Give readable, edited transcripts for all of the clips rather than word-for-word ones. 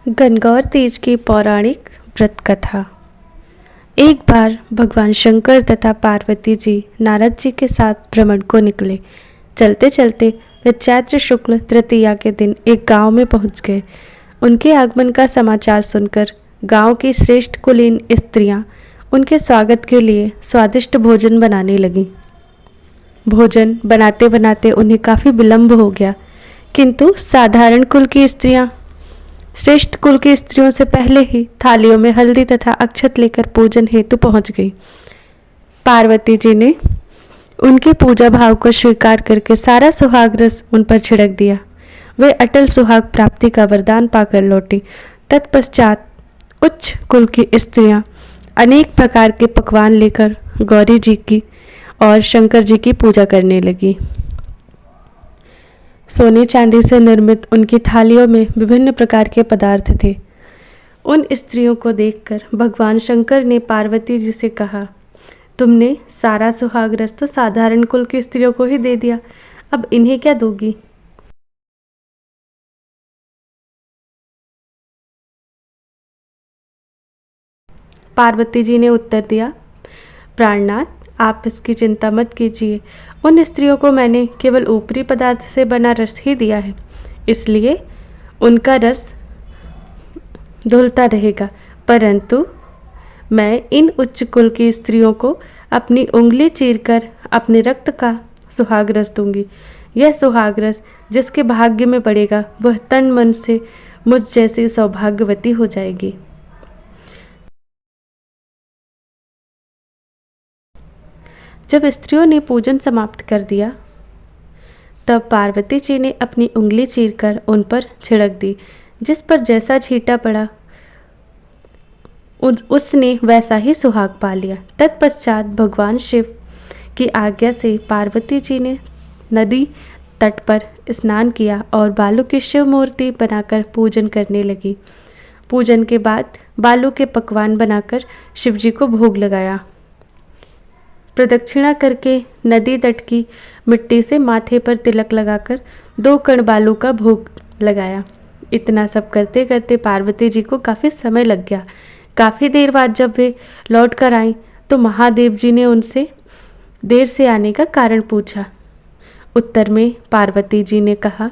गणगौर तीज की पौराणिक व्रत कथा। एक बार भगवान शंकर तथा पार्वती जी नारद जी के साथ भ्रमण को निकले। चलते चलते वे चैत्र शुक्ल तृतीया के दिन एक गांव में पहुंच गए। उनके आगमन का समाचार सुनकर गांव की श्रेष्ठ कुलीन स्त्रियां उनके स्वागत के लिए स्वादिष्ट भोजन बनाने लगीं। भोजन बनाते बनाते उन्हें काफ़ी विलंब हो गया, किंतु साधारण कुल की स्त्रियां श्रेष्ठ कुल की स्त्रियों से पहले ही थालियों में हल्दी तथा अक्षत लेकर पूजन हेतु पहुंच गई। पार्वती जी ने उनके पूजा भाव को स्वीकार करके सारा सुहाग रस उन पर छिड़क दिया। वे अटल सुहाग प्राप्ति का वरदान पाकर लौटी। तत्पश्चात उच्च कुल की स्त्रियां अनेक प्रकार के पकवान लेकर गौरी जी की और शंकर जी की पूजा करने लगी। सोने चांदी से निर्मित उनकी थालियों में विभिन्न प्रकार के पदार्थ थे। उन स्त्रियों को देखकर भगवान शंकर ने पार्वती जी से कहा, तुमने सारा सुहाग रस तो साधारण कुल की स्त्रियों को ही दे दिया, अब इन्हें क्या दोगी? पार्वती जी ने उत्तर दिया, प्राणनाथ, आप इसकी चिंता मत कीजिए। उन स्त्रियों को मैंने केवल ऊपरी पदार्थ से बना रस ही दिया है, इसलिए उनका रस धुलता रहेगा, परंतु मैं इन उच्च कुल की स्त्रियों को अपनी उंगली चीरकर अपने रक्त का सुहाग रस दूंगी। यह सुहाग रस जिसके भाग्य में पड़ेगा वह तन मन से मुझ जैसी सौभाग्यवती हो जाएगी। जब स्त्रियों ने पूजन समाप्त कर दिया, तब पार्वती जी ने अपनी उंगली चीरकर उन पर छिड़क दी। जिस पर जैसा छींटा पड़ा उसने वैसा ही सुहाग पा लिया। तत्पश्चात भगवान शिव की आज्ञा से पार्वती जी ने नदी तट पर स्नान किया और बालू की शिव मूर्ति बनाकर पूजन करने लगी। पूजन के बाद बालू के पकवान बनाकर शिव जी को भोग लगाया। प्रदक्षिणा करके नदी तट की मिट्टी से माथे पर तिलक लगाकर 2 कण बालू का भोग लगाया। इतना सब करते करते पार्वती जी को काफ़ी समय लग गया। काफ़ी देर बाद जब वे लौट कर आईं तो महादेव जी ने उनसे देर से आने का कारण पूछा। उत्तर में पार्वती जी ने कहा,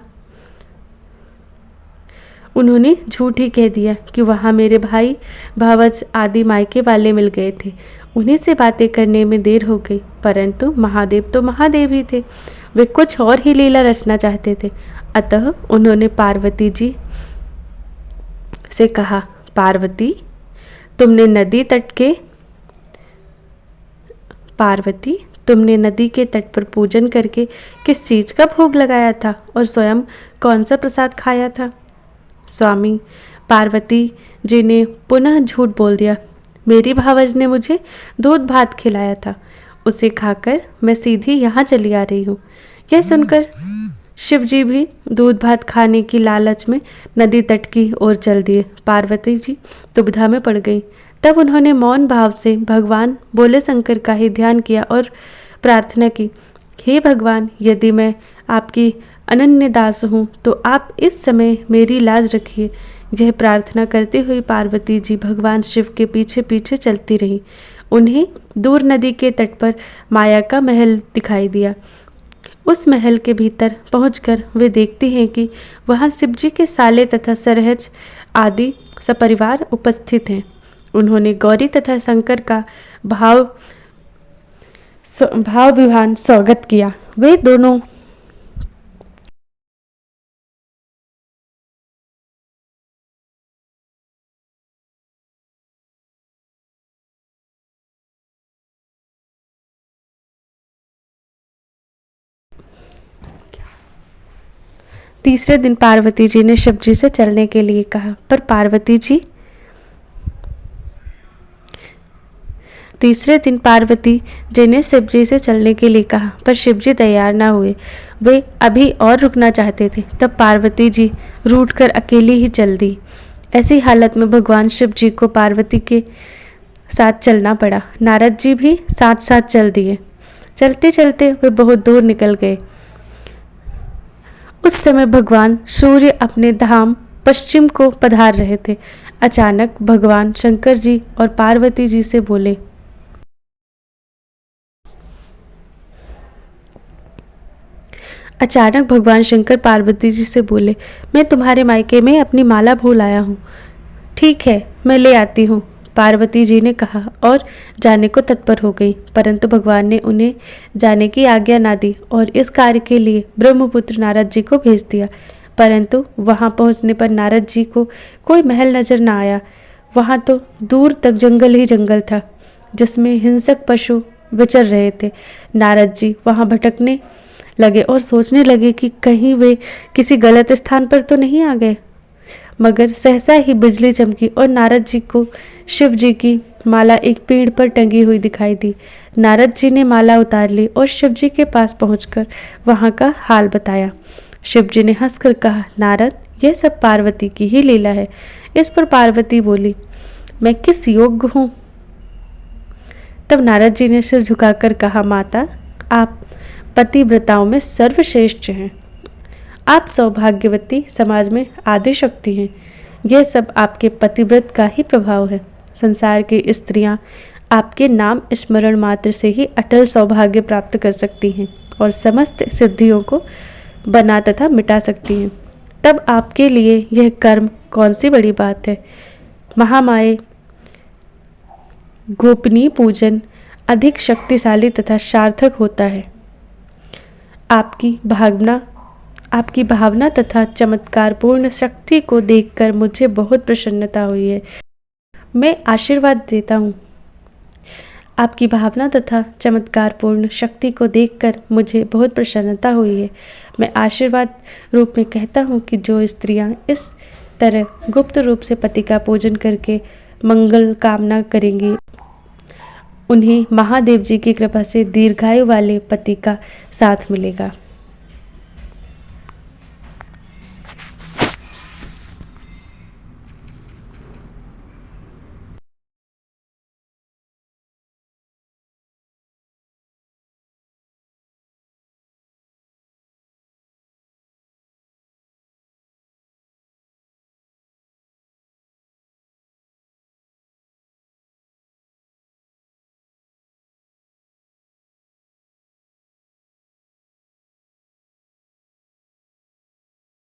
उन्होंने झूठ ही कह दिया कि वहाँ मेरे भाई भावज आदि मायके वाले मिल गए थे, उन्हीं से बातें करने में देर हो गई। परंतु महादेव तो महादेव ही थे, वे कुछ और ही लीला रचना चाहते थे। अतः उन्होंने पार्वती जी से कहा, पार्वती तुमने नदी के तट पर पूजन करके किस चीज़ का भोग लगाया था और स्वयं कौन सा प्रसाद खाया था? स्वामी, पार्वती जी ने पुनः झूठ बोल दिया। मेरी भावज ने मुझे दूध भात खिलाया था, उसे खाकर मैं सीधी यहाँ चली आ रही हूँ। यह सुनकर शिव जी भी दूध भात खाने की लालच में नदी तट की ओर चल दिए। पार्वती जी दुविधा में पड़ गई। तब उन्होंने मौन भाव से भगवान भोले शंकर का ही ध्यान किया और प्रार्थना की, हे भगवान, यदि मैं आपकी अनन्य दास हूँ तो आप इस समय मेरी लाज रखिए। यह प्रार्थना करते हुए पार्वती जी भगवान शिव के पीछे पीछे चलती रही। उन्हें दूर नदी के तट पर माया का महल दिखाई दिया। उस महल के भीतर पहुंचकर वे देखती हैं कि वहां शिव जी के साले तथा सरहज आदि सपरिवार उपस्थित हैं। उन्होंने गौरी तथा शंकर का भाव विहान स्वागत किया। वे दोनों तीसरे दिन पार्वती जी ने शिव जी से चलने के लिए कहा, पर पार्वती जी ने शिव जी से चलने के लिए कहा, पर शिव जी तैयार ना हुए। वे अभी और रुकना चाहते थे। तब पार्वती जी रूठ कर अकेली ही चल दी। ऐसी हालत में भगवान शिव जी को पार्वती के साथ चलना पड़ा। नारद जी भी साथ साथ चल दिए। चलते चलते वे बहुत दूर निकल गए। उस समय भगवान सूर्य अपने धाम पश्चिम को पधार रहे थे। अचानक भगवान शंकर जी और पार्वती जी से बोले, अचानक भगवान शंकर पार्वती जी से बोले, मैं तुम्हारे मायके में अपनी माला भूल आया हूँ। ठीक है, मैं ले आती हूँ, पार्वती जी ने कहा और जाने को तत्पर हो गई। परंतु भगवान ने उन्हें जाने की आज्ञा ना दी और इस कार्य के लिए ब्रह्मपुत्र नारद जी को भेज दिया। परंतु वहां पहुंचने पर नारद जी को कोई महल नजर ना आया। वहां तो दूर तक जंगल ही जंगल था, जिसमें हिंसक पशु विचर रहे थे। नारद जी वहां भटकने लगे और सोचने लगे कि कहीं वे किसी गलत स्थान पर तो नहीं आ गए। मगर सहसा ही बिजली चमकी और नारद जी को शिव जी की माला एक पेड़ पर टंगी हुई दिखाई दी। नारद जी ने माला उतार ली और शिव जी के पास पहुंचकर वहां का हाल बताया। शिव जी ने हंसकर कहा, नारद, यह सब पार्वती की ही लीला है। इस पर पार्वती बोली, मैं किस योग्य हूँ? तब नारद जी ने सिर झुकाकर कहा, माता, आप पतिव्रताओं में सर्वश्रेष्ठ हैं। आप सौभाग्यवती समाज में आदि शक्ति हैं। यह सब आपके पतिव्रत का ही प्रभाव है। संसार की स्त्रियां आपके नाम स्मरण मात्र से ही अटल सौभाग्य प्राप्त कर सकती हैं और समस्त सिद्धियों को बना तथा मिटा सकती हैं। तब आपके लिए यह कर्म कौन सी बड़ी बात है? महामाये गोपनीय पूजन अधिक शक्तिशाली तथा सार्थक होता है। आपकी भावना तथा चमत्कारपूर्ण शक्ति को देखकर मुझे बहुत प्रसन्नता हुई है। मैं आशीर्वाद देता हूँ। आपकी भावना तथा चमत्कारपूर्ण शक्ति को देखकर मुझे बहुत प्रसन्नता हुई है। मैं आशीर्वाद रूप में कहता हूँ कि जो स्त्रियाँ इस तरह गुप्त रूप से पति का पूजन करके मंगल कामना करेंगी, उन्हें महादेव जी की कृपा से दीर्घायु वाले पति का साथ मिलेगा।